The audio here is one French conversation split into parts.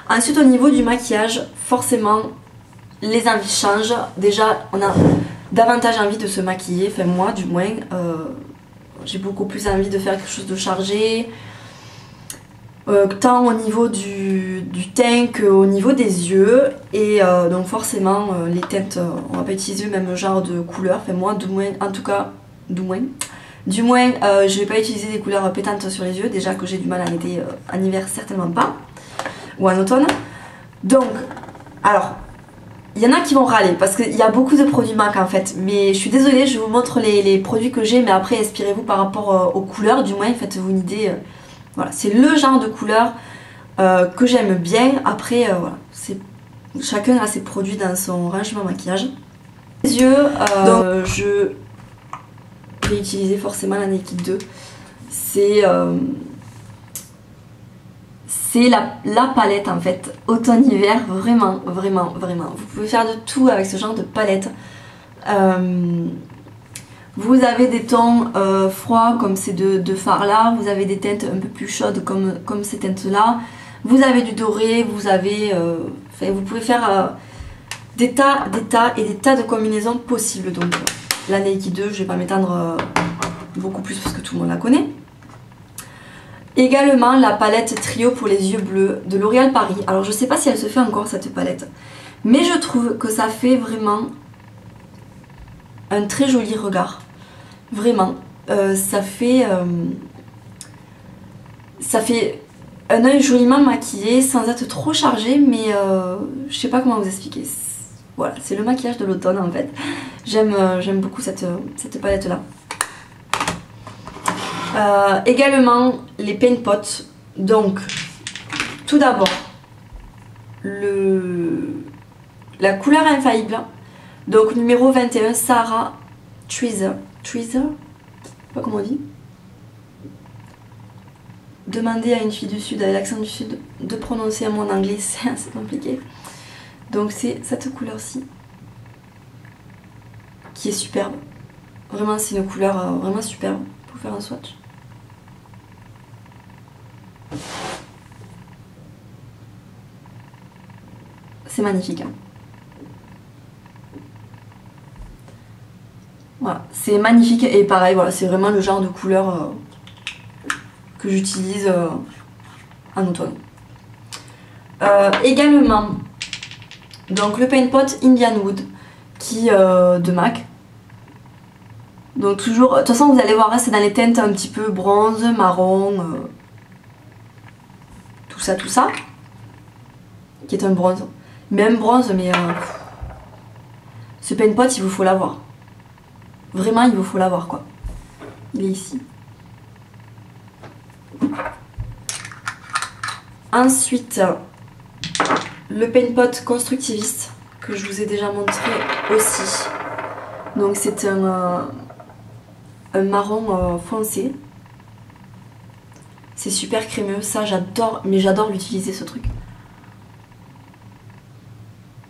Ensuite au niveau du maquillage, forcément les envies changent. Déjà on a davantage envie de se maquiller, enfin moi du moins, j'ai beaucoup plus envie de faire quelque chose de chargé, tant au niveau du teint qu'au niveau des yeux. Et donc forcément les teintes, on va pas utiliser le même genre de couleur, enfin moi du moins, en tout cas du moins je vais pas utiliser des couleurs pétantes sur les yeux, déjà que j'ai du mal en été, en hiver certainement pas, ou en automne. Donc alors il y en a qui vont râler parce qu'il y a beaucoup de produits MAC en fait, mais je suis désolée, je vous montre les produits que j'ai, mais après inspirez-vous par rapport aux couleurs, du moins faites-vous une idée. Voilà, c'est le genre de couleur que j'aime bien. Après voilà, chacun a ses produits dans son rangement maquillage. Les yeux, je vais utiliser forcément la Naked 2. C'est la palette en fait, automne-hiver, vraiment, vraiment, vraiment. Vous pouvez faire de tout avec ce genre de palette. Vous avez des tons froids comme ces deux fards là, vous avez des teintes un peu plus chaudes comme ces teintes là. Vous avez du doré, vous avez... vous pouvez faire des tas et des tas de combinaisons possibles. Donc la Naked 2, je vais pas m'étendre beaucoup plus parce que tout le monde la connaît. Également la palette Trio pour les yeux bleus de L'Oréal Paris. Alors je sais pas si elle se fait encore cette palette, mais je trouve que ça fait vraiment un très joli regard. Vraiment, ça fait un œil joliment maquillé sans être trop chargé, mais je sais pas comment vous expliquer. Voilà, c'est le maquillage de l'automne en fait. J'aime beaucoup cette palette là. Également les Paint Pot. Donc tout d'abord la couleur infaillible, donc numéro 21, Sarah Treasure, je sais pas comment on dit. Demandez à une fille du sud avec l'accent du sud de prononcer un mot en anglais, c'est assez compliqué. Donc c'est cette couleur-ci qui est superbe. Vraiment c'est une couleur vraiment superbe pour faire un swatch. C'est magnifique hein. Voilà, c'est magnifique et pareil, voilà, c'est vraiment le genre de couleur que j'utilise en automne. Également, donc le Paint Pot Indian Wood qui de MAC. Donc toujours, de toute façon vous allez voir, c'est dans les teintes un petit peu bronze, marron, tout ça, qui est un bronze. Même bronze, mais ce Paint Pot, il vous faut l'avoir. Vraiment, il vous faut l'avoir quoi. Il est ici. Ensuite, le Paint Pot constructiviste que je vous ai déjà montré aussi. Donc c'est un marron foncé. C'est super crémeux, ça j'adore, mais j'adore l'utiliser ce truc.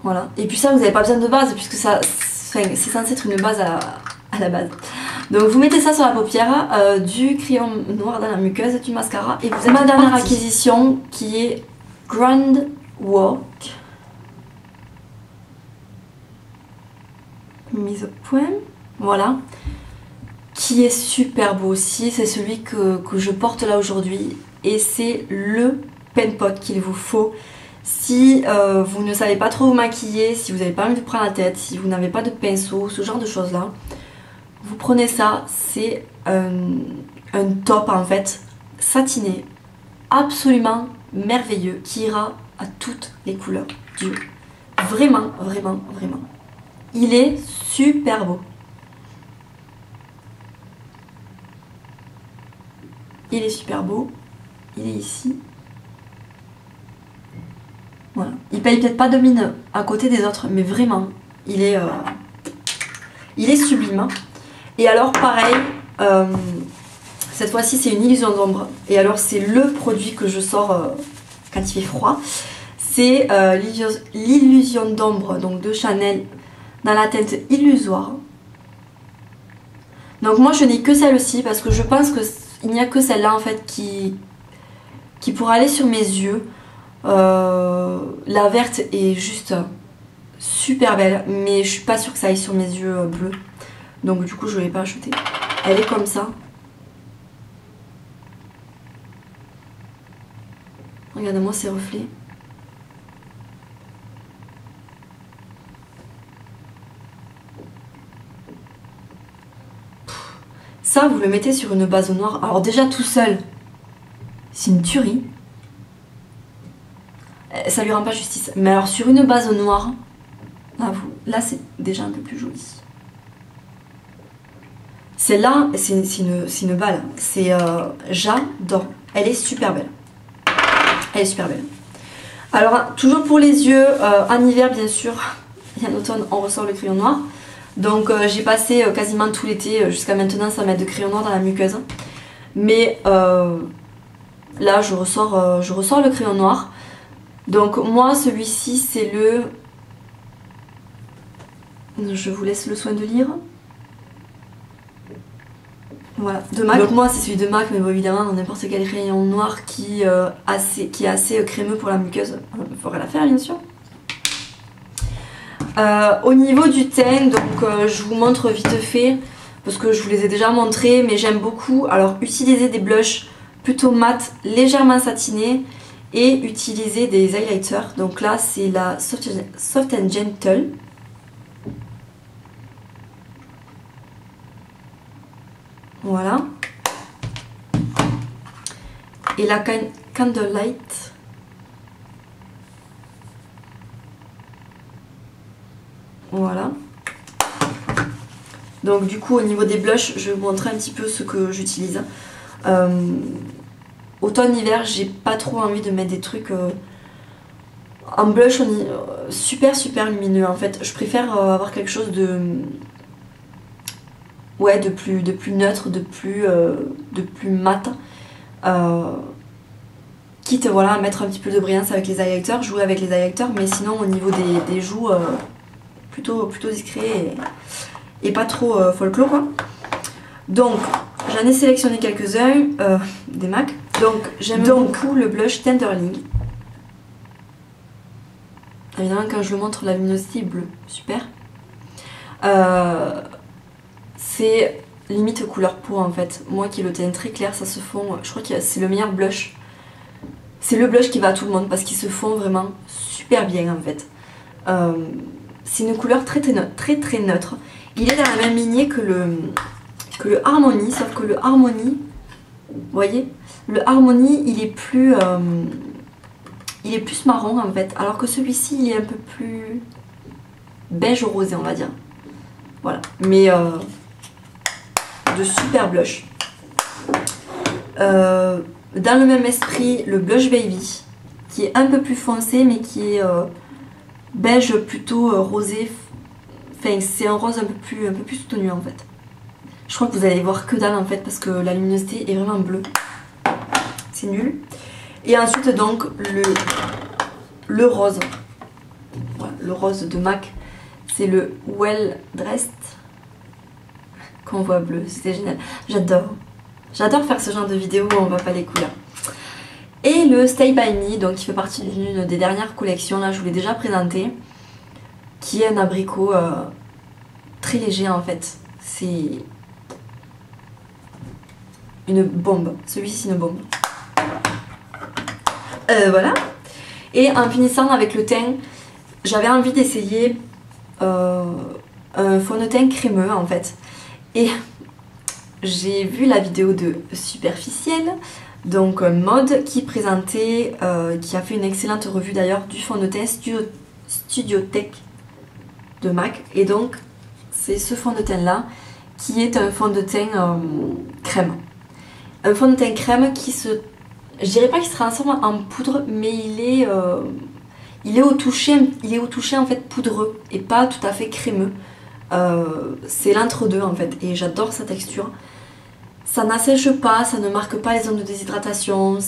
Voilà, et puis ça vous n'avez pas besoin de base puisque ça, c'est censé être une base à la base. Donc vous mettez ça sur la paupière, du crayon noir dans la muqueuse, du mascara et vous avez ma dernière acquisition qui est Grand Walk. Mise au point, voilà. Qui est super beau aussi, c'est celui que je porte là aujourd'hui et c'est le Paint Pot qu'il vous faut. Si vous ne savez pas trop vous maquiller, si vous n'avez pas envie de prendre la tête, si vous n'avez pas de pinceau, ce genre de choses là, vous prenez ça, c'est un top en fait, satiné, absolument merveilleux, qui ira à toutes les couleurs du yeux. Vraiment, vraiment, vraiment. Il est super beau. Il est super beau, il est ici. Voilà. Il paye peut-être pas de mine à côté des autres, mais vraiment, il est sublime. Et alors pareil, cette fois-ci c'est une illusion d'ombre. Et alors c'est le produit que je sors quand il fait froid. C'est l'illusion d'ombre donc de Chanel dans la teinte illusoire. Donc moi je n'ai que celle-ci parce que je pense qu'il n'y a que celle-là en fait qui pourra aller sur mes yeux. la verte est juste super belle, mais je suis pas sûre que ça aille sur mes yeux bleus. Donc du coup je ne l'ai pas achetée. Elle est comme ça. Regardez-moi ces reflets. Ça, vous le mettez sur une base noire. Alors déjà tout seul, c'est une tuerie. Ça lui rend pas justice. Mais alors sur une base noire, là c'est déjà un peu plus joli. Celle-là, c'est une balle. J'adore. Elle est super belle. Elle est super belle. Alors toujours pour les yeux, en hiver bien sûr, et en automne on ressort le crayon noir. Donc j'ai passé quasiment tout l'été jusqu'à maintenant sans mettre de crayon noir dans la muqueuse. Mais là je ressors le crayon noir. Donc moi celui-ci c'est le... Je vous laisse le soin de lire. Voilà, de MAC. Donc moi c'est celui de MAC, mais bon, évidemment dans n'importe quel crayon noir qui est assez crémeux pour la muqueuse, il faudrait la faire bien sûr. Au niveau du teint, donc je vous montre vite fait parce que je vous les ai déjà montrés, mais j'aime beaucoup alors utiliser des blushs plutôt mat, légèrement satinés, et utiliser des highlighters. Donc là c'est la Soft and Gentle. Voilà. Et la Candlelight. Voilà. Donc du coup au niveau des blushs, je vais vous montrer un petit peu ce que j'utilise. Automne-hiver, j'ai pas trop envie de mettre des trucs en blush super lumineux en fait. Je préfère avoir quelque chose de... Ouais, de plus neutre, de plus mat. Quitte voilà, à mettre un petit peu de brillance avec les highlighters, jouer avec les highlighters, mais sinon au niveau des joues... plutôt discret et pas trop folklore quoi. Donc j'en ai sélectionné quelques-uns des MAC. Donc j'aime beaucoup le blush Tenderling. Évidemment quand je le montre la luminosité est bleue, super. C'est limite couleur peau en fait. Moi qui ai le teint très clair, ça se fond, je crois que c'est le meilleur blush. C'est le blush qui va à tout le monde parce qu'il se fond vraiment super bien en fait. C'est une couleur très neutre. Il est dans la même lignée que le Harmony, sauf que le Harmony, vous voyez, le Harmony il est plus marron en fait, alors que celui-ci il est un peu plus beige rosé on va dire. Voilà, mais de super blush. Dans le même esprit, le Blush Baby, qui est un peu plus foncé mais qui est beige plutôt rosé. Enfin c'est un rose un peu plus soutenu en fait. Je crois que vous allez voir que dalle en fait parce que la luminosité est vraiment bleue. C'est nul. Et ensuite donc le rose. Voilà, le rose de MAC. C'est le Well Dressed. Qu'on voit bleu. C'était génial. J'adore. J'adore faire ce genre de vidéo où on voit pas les couleurs. Et le Stay By Me, donc qui fait partie d'une des dernières collections, là je vous l'ai déjà présenté, qui est un abricot très léger en fait. C'est une bombe. Celui-ci c'est une bombe. Voilà. Et en finissant avec le teint, j'avais envie d'essayer un fond de teint crémeux en fait. Et j'ai vu la vidéo de Superficielle, donc Mode, qui présentait, qui a fait une excellente revue d'ailleurs du fond de teint Studio Tech de MAC. Et donc c'est ce fond de teint là qui est un fond de teint crème. Un fond de teint crème qui se... Je dirais pas qu'il se transforme en poudre, mais il est au toucher en fait poudreux et pas tout à fait crémeux. C'est l'entre-deux en fait et j'adore sa texture. Ça n'assèche pas, ça ne marque pas les zones de déshydratation,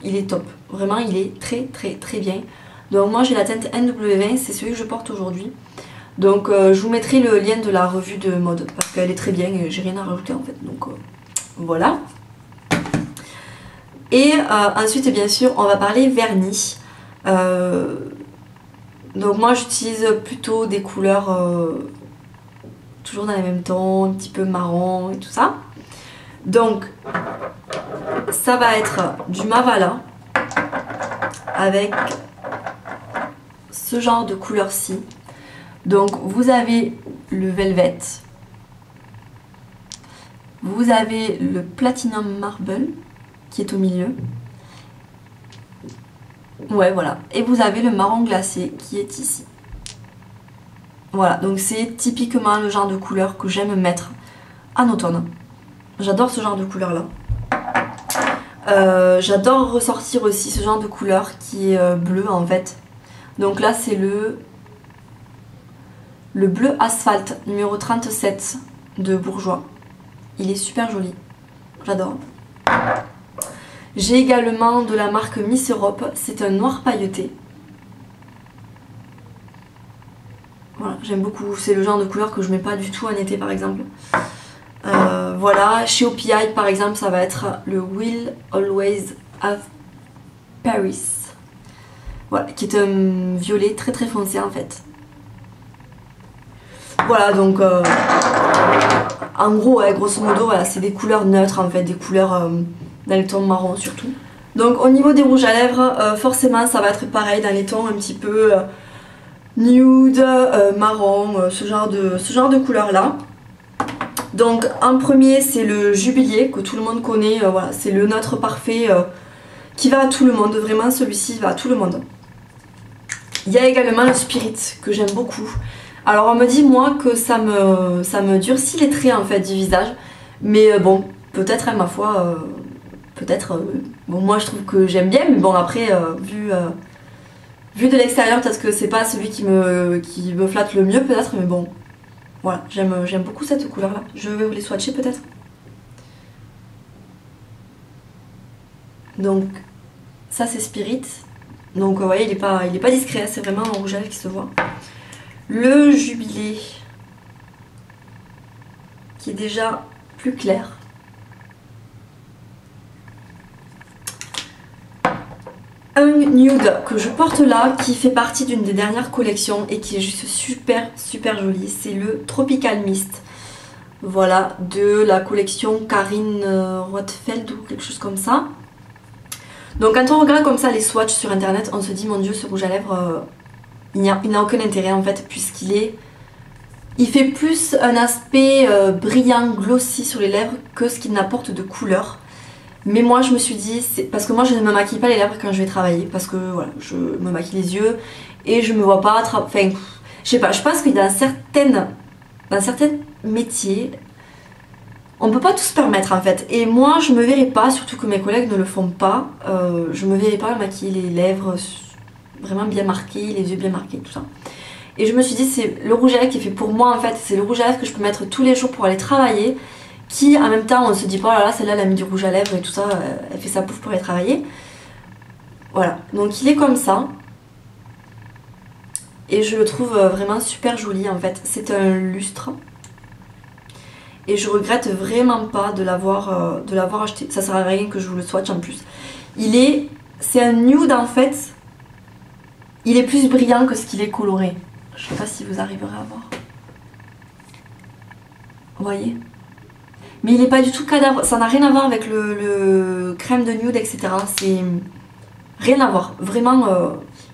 il est top. Vraiment il est très bien. Donc moi j'ai la teinte NW20, c'est celui que je porte aujourd'hui. Donc je vous mettrai le lien de la revue de Mode parce qu'elle est très bien et j'ai rien à rajouter en fait. Donc voilà. Et ensuite bien sûr on va parler vernis. Donc moi j'utilise plutôt des couleurs toujours dans les mêmes tons, un petit peu marron et tout ça. Donc ça va être du Mavala avec ce genre de couleur-ci. Donc vous avez le Velvet, vous avez le Platinum Marble qui est au milieu. Ouais, voilà. Et vous avez le marron glacé qui est ici. Voilà, donc c'est typiquement le genre de couleur que j'aime mettre en automne. J'adore ce genre de couleur là. J'adore ressortir aussi ce genre de couleur qui est bleu en fait. Donc là c'est le bleu asphalte numéro 37 de Bourjois. Il est super joli, j'adore. J'ai également de la marque Miss Europe, c'est un noir pailleté. Voilà, j'aime beaucoup, c'est le genre de couleur que je mets pas du tout en été par exemple. Voilà, chez OPI par exemple ça va être le Will Always Have Paris. Voilà, qui est un violet très très foncé en fait. Voilà, donc en gros, ouais, grosso modo, voilà, c'est des couleurs neutres en fait, des couleurs dans les tons marron surtout. Donc au niveau des rouges à lèvres, forcément ça va être pareil dans les tons un petit peu nude, marron, ce genre de couleurs là. Donc en premier c'est le Jubilier que tout le monde connaît, voilà, c'est le neutre parfait qui va à tout le monde, vraiment celui-ci va à tout le monde. Il y a également le Spirit que j'aime beaucoup. Alors on me dit moi que ça me durcit les traits en fait du visage, mais bon, peut-être ma foi, bon moi je trouve que j'aime bien, mais bon après vu de l'extérieur peut-être que c'est pas celui qui me flatte le mieux peut-être, mais bon, voilà, j'aime beaucoup cette couleur là. Je vais vous les swatcher peut-être. Donc ça c'est Spirit, donc vous voyez il est pas discret, c'est vraiment un rouge à lèvres qui se voit. Le Jubilé qui est déjà plus clair. Un nude que je porte là qui fait partie d'une des dernières collections et qui est juste super super joli, c'est le Tropical Mist. Voilà, de la collection Karine Rothfeld ou quelque chose comme ça. Donc quand on regarde comme ça les swatchs sur internet, on se dit mon dieu ce rouge à lèvres il n'a aucun intérêt en fait il fait plus un aspect brillant, glossy sur les lèvres que ce qu'il n'apporte de couleur. Mais moi je me suis dit, parce que moi je ne me maquille pas les lèvres quand je vais travailler, parce que voilà, je me maquille les yeux et je me vois pas, enfin je sais pas, je pense que dans certains métiers, on peut pas tout se permettre en fait. Et moi je me verrais pas, surtout que mes collègues ne le font pas, je me verrais pas maquiller les lèvres vraiment bien marquées, les yeux bien marqués, tout ça. Et je me suis dit c'est le rouge à lèvres qui est fait pour moi en fait, c'est le rouge à lèvres que je peux mettre tous les jours pour aller travailler, qui en même temps on se dit pas, oh là là celle-là elle a mis du rouge à lèvres et tout ça, elle fait sa pouffe pour aller travailler. Voilà, donc il est comme ça. Et je le trouve vraiment super joli en fait, c'est un lustre. Et je regrette vraiment pas de l'avoir acheté, ça sert à rien que je vous le swatch en plus. C'est un nude en fait, il est plus brillant que ce qu'il est coloré. Je sais pas si vous arriverez à voir. Vous voyez? Mais il n'est pas du tout cadavre, ça n'a rien à voir avec le crème de nude, etc. C'est rien à voir. Vraiment,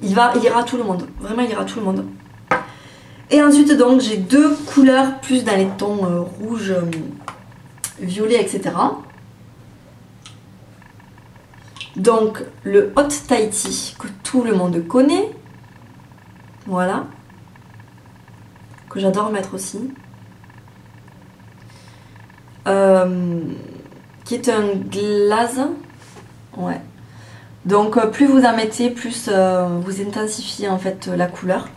il ira à tout le monde. Vraiment, il ira à tout le monde. Et ensuite, donc, j'ai deux couleurs plus dans les tons rouge, violet, etc. Donc, le Hot Tahiti, que tout le monde connaît. Voilà. Que j'adore mettre aussi. Qui est un glaze. Ouais. Donc plus vous en mettez, plus vous intensifiez en fait la couleur.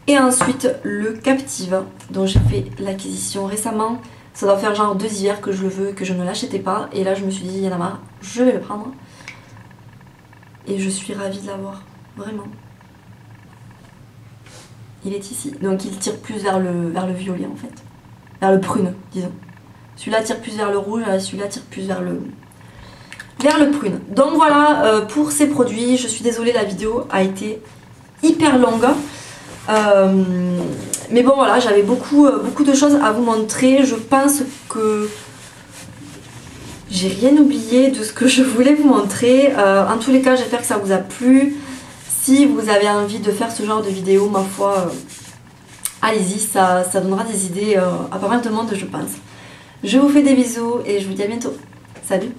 Et ensuite le Captive, dont j'ai fait l'acquisition récemment. Ça doit faire genre 2 hivers que je le veux, que je ne l'achetais pas. Et là je me suis dit, il y en a marre, je vais le prendre. Et je suis ravie de l'avoir, vraiment. Il est ici, donc il tire plus vers le violet en fait. Vers le prune, disons. Celui-là tire plus vers le rouge, celui-là tire plus vers vers le prune. Donc voilà pour ces produits. Je suis désolée, la vidéo a été hyper longue. Mais bon voilà, j'avais beaucoup de choses à vous montrer. Je pense que j'ai rien oublié de ce que je voulais vous montrer. En tous les cas, j'espère que ça vous a plu. Si vous avez envie de faire ce genre de vidéo, ma foi, allez-y, ça donnera des idées à pas mal de monde, je pense. Je vous fais des bisous et je vous dis à bientôt. Salut!